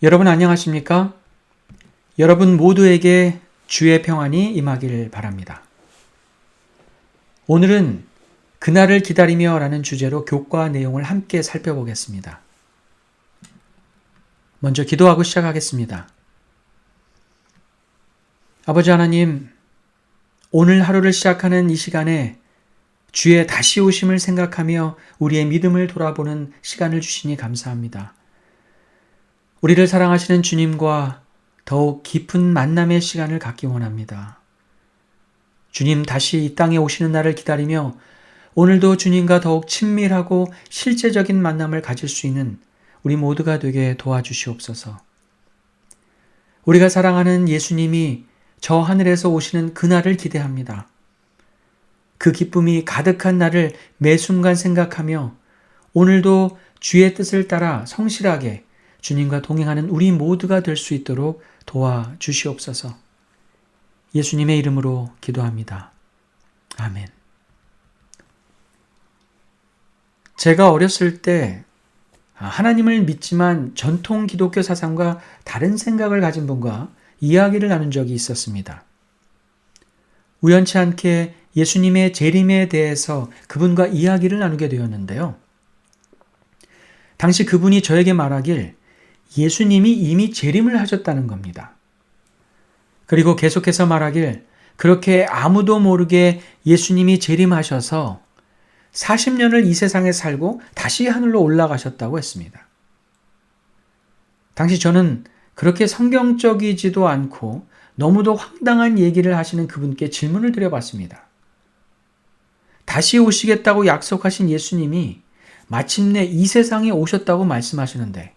여러분 안녕하십니까? 여러분 모두에게 주의 평안이 임하길 바랍니다. 오늘은 그날을 기다리며 라는 주제로 교과 내용을 함께 살펴보겠습니다. 먼저 기도하고 시작하겠습니다. 아버지 하나님, 오늘 하루를 시작하는 이 시간에 주의 다시 오심을 생각하며 우리의 믿음을 돌아보는 시간을 주시니 감사합니다. 우리를 사랑하시는 주님과 더욱 깊은 만남의 시간을 갖기 원합니다. 주님 다시 이 땅에 오시는 날을 기다리며 오늘도 주님과 더욱 친밀하고 실제적인 만남을 가질 수 있는 우리 모두가 되게 도와주시옵소서. 우리가 사랑하는 예수님이 저 하늘에서 오시는 그날을 기대합니다. 그 기쁨이 가득한 날을 매 순간 생각하며 오늘도 주의 뜻을 따라 성실하게 주님과 동행하는 우리 모두가 될 수 있도록 도와주시옵소서. 예수님의 이름으로 기도합니다. 아멘. 제가 어렸을 때 하나님을 믿지만 전통 기독교 사상과 다른 생각을 가진 분과 이야기를 나눈 적이 있었습니다. 우연치 않게 예수님의 재림에 대해서 그분과 이야기를 나누게 되었는데요. 당시 그분이 저에게 말하길 예수님이 이미 재림을 하셨다는 겁니다. 그리고 계속해서 말하길 그렇게 아무도 모르게 예수님이 재림하셔서 40년을 이 세상에 살고 다시 하늘로 올라가셨다고 했습니다. 당시 저는 그렇게 성경적이지도 않고 너무도 황당한 얘기를 하시는 그분께 질문을 드려봤습니다. 다시 오시겠다고 약속하신 예수님이 마침내 이 세상에 오셨다고 말씀하시는데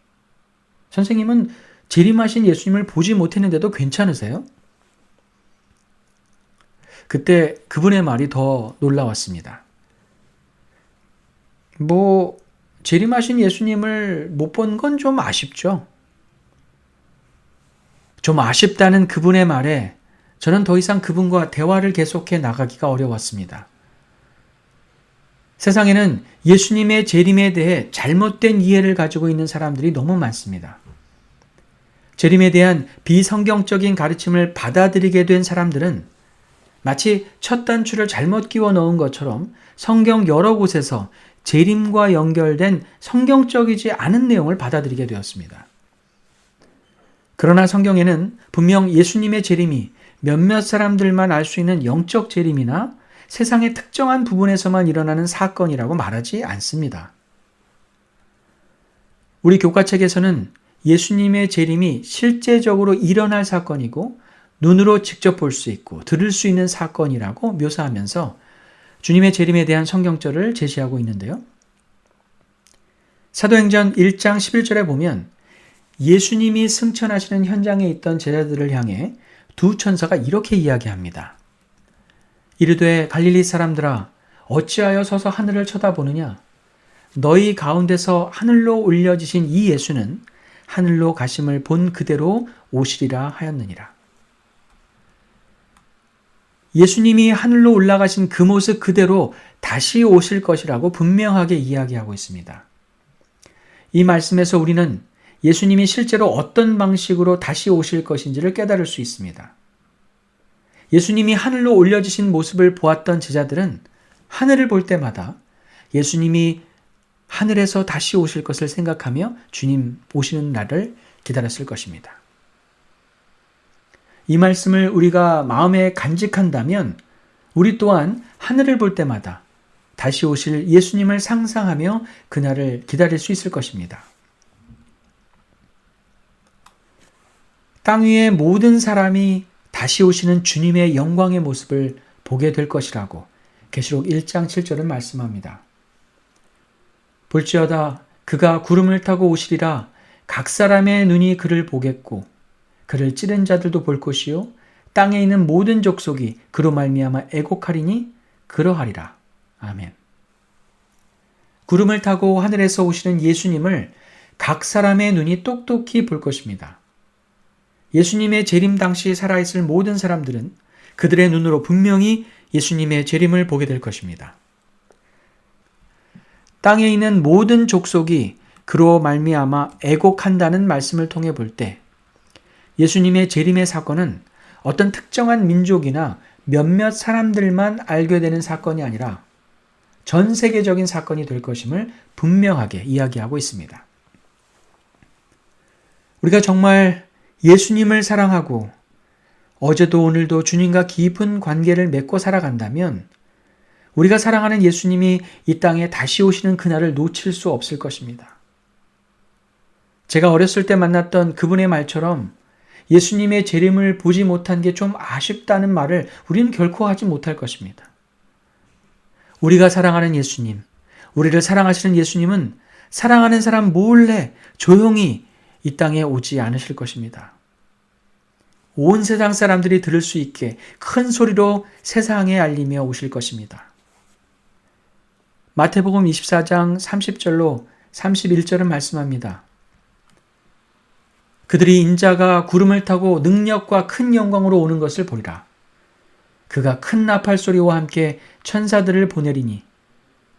선생님은 재림하신 예수님을 보지 못했는데도 괜찮으세요? 그때 그분의 말이 더 놀라웠습니다. 재림하신 예수님을 못 본 건 좀 아쉽죠. 좀 아쉽다는 그분의 말에 저는 더 이상 그분과 대화를 계속해 나가기가 어려웠습니다. 세상에는 예수님의 재림에 대해 잘못된 이해를 가지고 있는 사람들이 너무 많습니다. 재림에 대한 비성경적인 가르침을 받아들이게 된 사람들은 마치 첫 단추를 잘못 끼워 넣은 것처럼 성경 여러 곳에서 재림과 연결된 성경적이지 않은 내용을 받아들이게 되었습니다. 그러나 성경에는 분명 예수님의 재림이 몇몇 사람들만 알 수 있는 영적 재림이나 세상의 특정한 부분에서만 일어나는 사건이라고 말하지 않습니다. 우리 교과책에서는 예수님의 재림이 실제적으로 일어날 사건이고 눈으로 직접 볼 수 있고 들을 수 있는 사건이라고 묘사하면서 주님의 재림에 대한 성경절을 제시하고 있는데요. 사도행전 1장 11절에 보면 예수님이 승천하시는 현장에 있던 제자들을 향해 두 천사가 이렇게 이야기합니다. 이르되 갈릴리 사람들아 어찌하여 서서 하늘을 쳐다보느냐? 너희 가운데서 하늘로 올려지신 이 예수는 하늘로 가심을 본 그대로 오시리라 하였느니라. 예수님이 하늘로 올라가신 그 모습 그대로 다시 오실 것이라고 분명하게 이야기하고 있습니다. 이 말씀에서 우리는 예수님이 실제로 어떤 방식으로 다시 오실 것인지를 깨달을 수 있습니다. 예수님이 하늘로 올려지신 모습을 보았던 제자들은 하늘을 볼 때마다 예수님이 하늘에서 다시 오실 것을 생각하며 주님 오시는 날을 기다렸을 것입니다. 이 말씀을 우리가 마음에 간직한다면 우리 또한 하늘을 볼 때마다 다시 오실 예수님을 상상하며 그날을 기다릴 수 있을 것입니다. 땅 위의 모든 사람이 다시 오시는 주님의 영광의 모습을 보게 될 것이라고 계시록 1장 7절은 말씀합니다. 볼지어다 그가 구름을 타고 오시리라 각 사람의 눈이 그를 보겠고 그를 찌른 자들도 볼 것이요 땅에 있는 모든 족속이 그로 말미암아 애곡하리니 그러하리라. 아멘. 구름을 타고 하늘에서 오시는 예수님을 각 사람의 눈이 똑똑히 볼 것입니다. 예수님의 재림 당시 살아있을 모든 사람들은 그들의 눈으로 분명히 예수님의 재림을 보게 될 것입니다. 땅에 있는 모든 족속이 그로 말미암아 애곡한다는 말씀을 통해 볼 때 예수님의 재림의 사건은 어떤 특정한 민족이나 몇몇 사람들만 알게 되는 사건이 아니라 전 세계적인 사건이 될 것임을 분명하게 이야기하고 있습니다. 우리가 정말 예수님을 사랑하고 어제도 오늘도 주님과 깊은 관계를 맺고 살아간다면 우리가 사랑하는 예수님이 이 땅에 다시 오시는 그날을 놓칠 수 없을 것입니다. 제가 어렸을 때 만났던 그분의 말처럼 예수님의 재림을 보지 못한 게 좀 아쉽다는 말을 우리는 결코 하지 못할 것입니다. 우리가 사랑하는 예수님, 우리를 사랑하시는 예수님은 사랑하는 사람 몰래 조용히 이 땅에 오지 않으실 것입니다. 온 세상 사람들이 들을 수 있게 큰 소리로 세상에 알리며 오실 것입니다. 마태복음 24장 30절로 31절은 말씀합니다. 그들이 인자가 구름을 타고 능력과 큰 영광으로 오는 것을 보리라. 그가 큰 나팔 소리와 함께 천사들을 보내리니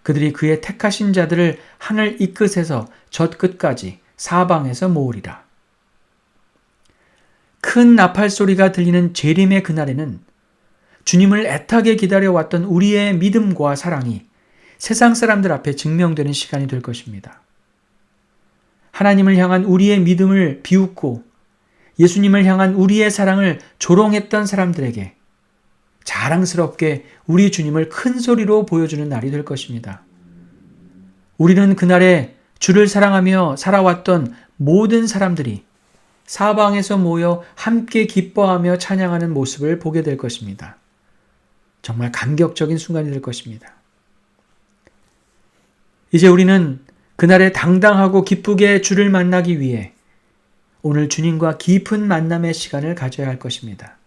그들이 그의 택하신 자들을 하늘 이 끝에서 저 끝까지 사방에서 모으리라. 큰 나팔 소리가 들리는 재림의 그날에는 주님을 애타게 기다려왔던 우리의 믿음과 사랑이 세상 사람들 앞에 증명되는 시간이 될 것입니다. 하나님을 향한 우리의 믿음을 비웃고 예수님을 향한 우리의 사랑을 조롱했던 사람들에게 자랑스럽게 우리 주님을 큰 소리로 보여주는 날이 될 것입니다. 우리는 그날에 주를 사랑하며 살아왔던 모든 사람들이 사방에서 모여 함께 기뻐하며 찬양하는 모습을 보게 될 것입니다. 정말 감격적인 순간이 될 것입니다. 이제 우리는 그날에 당당하고 기쁘게 주를 만나기 위해 오늘 주님과 깊은 만남의 시간을 가져야 할 것입니다.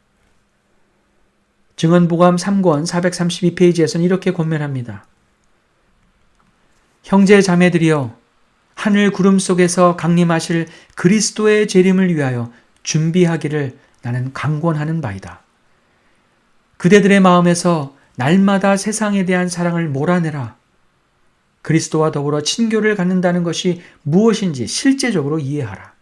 증언보감 3권 432페이지에서는 이렇게 권면합니다. 형제 자매들이여 하늘 구름 속에서 강림하실 그리스도의 재림을 위하여 준비하기를 나는 강권하는 바이다. 그대들의 마음에서 날마다 세상에 대한 사랑을 몰아내라. 그리스도와 더불어 친교를 갖는다는 것이 무엇인지 실제적으로 이해하라.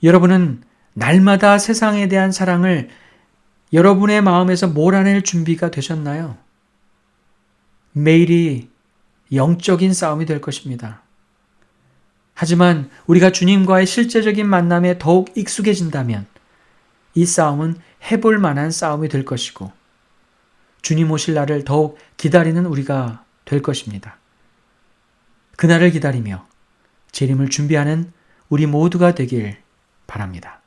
여러분은 날마다 세상에 대한 사랑을 여러분의 마음에서 몰아낼 준비가 되셨나요? 매일이 영적인 싸움이 될 것입니다. 하지만 우리가 주님과의 실제적인 만남에 더욱 익숙해진다면 이 싸움은 해볼 만한 싸움이 될 것이고 주님 오실 날을 더욱 기다리는 우리가 될 것입니다. 그날을 기다리며 재림을 준비하는 우리 모두가 되길 바랍니다.